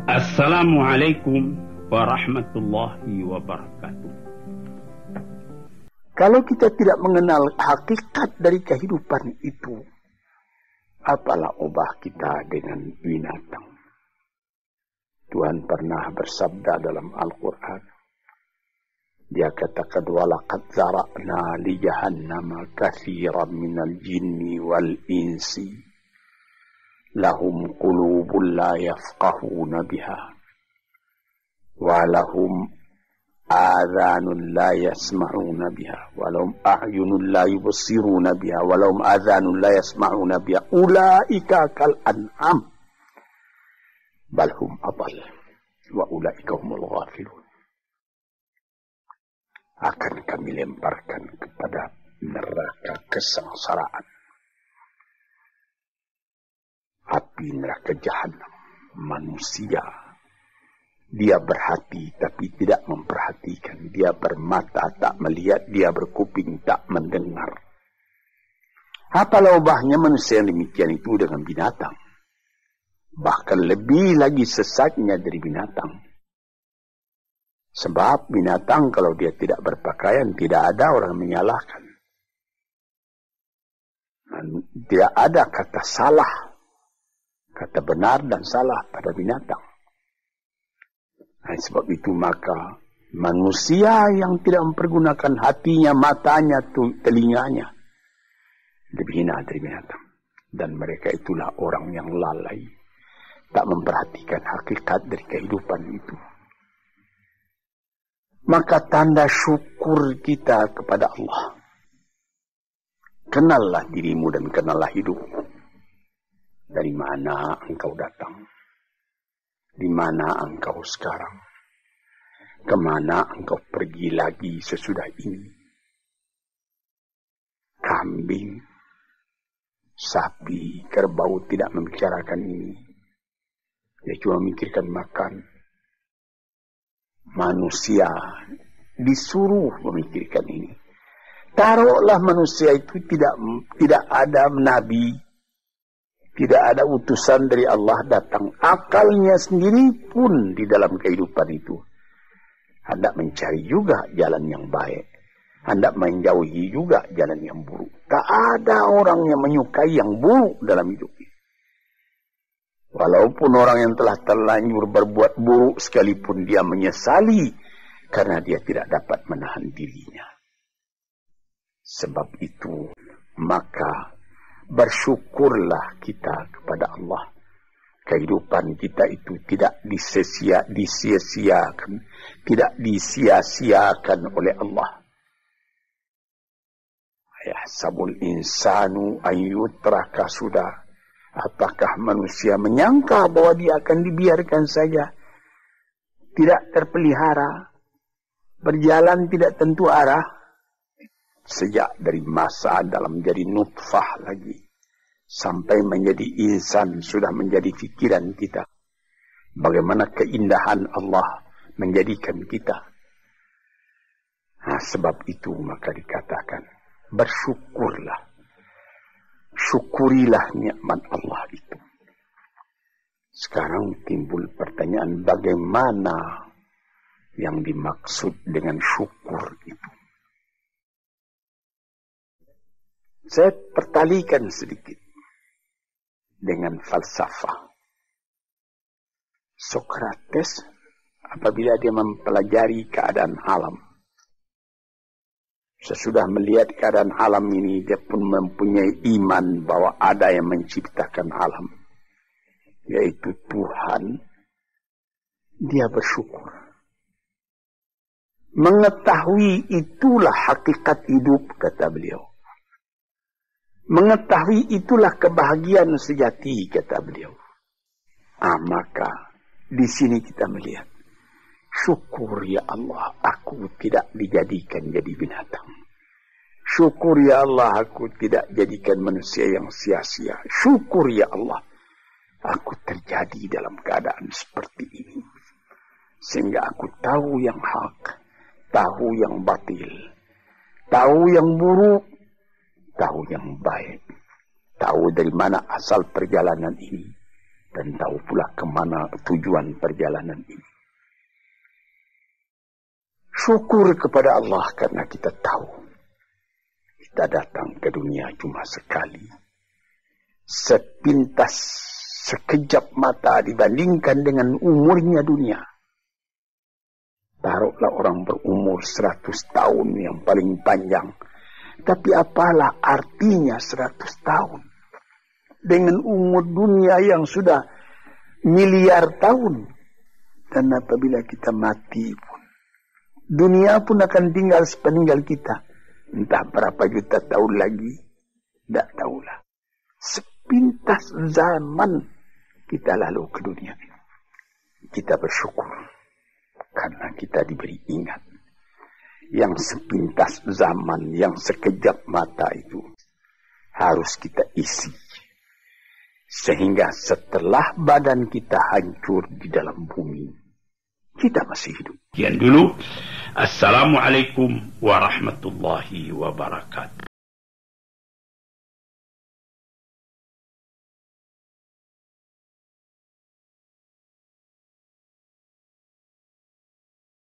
Assalamualaikum warahmatullahi wabarakatuh. Kalau kita tidak mengenal hakikat dari kehidupan itu, apalah ubah kita dengan binatang? Tuhan pernah bersabda dalam Al-Quran. Dia katakan, walaqad zara'na li jahannama katsiran minal jinni wal insi lahum qulubun la yafqahuna biha wa lahum adhanun la yasma'una biha wa lahum a'yunun la yubsiruna biha wa lahum adhanun la yasma'una biha ulaika kal an'am bal hum adall wa ulaika humul ghafilun. Akan kami lemparkan kepada neraka kesengsaraan, api neraka jahanam. Manusia, dia berhati tapi tidak memperhatikan, dia bermata tak melihat, dia berkuping tak mendengar. Apalah ubahnya manusia yang demikian itu dengan binatang? Bahkan lebih lagi sesatnya dari binatang. Sebab binatang kalau dia tidak berpakaian, tidak ada orang menyalahkan. Tidak ada kata salah, kata benar dan salah pada binatang. Nah, sebab itu maka manusia yang tidak mempergunakan hatinya, matanya, telinganya, lebih hina dari binatang. Dan mereka itulah orang yang lalai, tak memperhatikan hakikat dari kehidupan itu. Maka tanda syukur kita kepada Allah. Kenallah dirimu dan kenallah hidupmu. Dari mana engkau datang? Di mana engkau sekarang? Kemana engkau pergi lagi sesudah ini? Kambing, sapi, kerbau tidak membicarakan ini. Dia cuma memikirkan makan. Manusia disuruh memikirkan ini. Taruhlah manusia itu tidak ada nabi, tidak ada utusan dari Allah datang. Akalnya sendiri pun di dalam kehidupan itu hendak mencari juga jalan yang baik, hendak menjauhi juga jalan yang buruk. Tak ada orang yang menyukai yang buruk dalam hidup ini. Walaupun orang yang telah terlanjur berbuat buruk sekalipun dia menyesali karena dia tidak dapat menahan dirinya. Sebab itu maka bersyukurlah kita kepada Allah. Kehidupan kita itu tidak disia-siakan, tidak disia-siakan oleh Allah. Yahsabul insanu ayyutraka sudah. Apakah manusia menyangka bahwa dia akan dibiarkan saja, tidak terpelihara, berjalan tidak tentu arah, sejak dari masa dalam menjadi nutfah lagi, sampai menjadi insan sudah menjadi pikiran kita. Bagaimana keindahan Allah menjadikan kita. Nah, sebab itu maka dikatakan, bersyukurlah. Syukurilah nikmat Allah itu. Sekarang timbul pertanyaan, bagaimana yang dimaksud dengan syukur itu? Saya pertalikan sedikit dengan falsafah. Sokrates apabila dia mempelajari keadaan alam, sesudah melihat keadaan alam ini, dia pun mempunyai iman bahwa ada yang menciptakan alam, yaitu Tuhan. Dia bersyukur. Mengetahui itulah hakikat hidup, kata beliau. Mengetahui itulah kebahagiaan sejati, kata beliau. Maka di sini kita melihat, syukur ya Allah, aku tidak dijadikan jadi binatang. Syukur ya Allah, aku tidak jadikan manusia yang sia-sia. Syukur ya Allah, aku terjadi dalam keadaan seperti ini. Sehingga aku tahu yang hak, tahu yang batil, tahu yang buruk, tahu yang baik, tahu dari mana asal perjalanan ini, dan tahu pula kemana tujuan perjalanan ini. Syukur kepada Allah karena kita tahu kita datang ke dunia cuma sekali. Sepintas, sekejap mata dibandingkan dengan umurnya dunia. Taruhlah orang berumur 100 tahun yang paling panjang. Tapi apalah artinya 100 tahun? Dengan umur dunia yang sudah miliar tahun. Dan apabila kita mati pun, dunia pun akan tinggal sepeninggal kita. Entah berapa juta tahun lagi, tidak tahulah. Sepintas zaman kita lalu ke dunia ini. Kita bersyukur karena kita diberi ingat. Yang sepintas zaman, yang sekejap mata itu harus kita isi. Sehingga setelah badan kita hancur di dalam bumi, kita masih hidup. Sekian dulu. Assalamualaikum warahmatullahi wabarakatuh.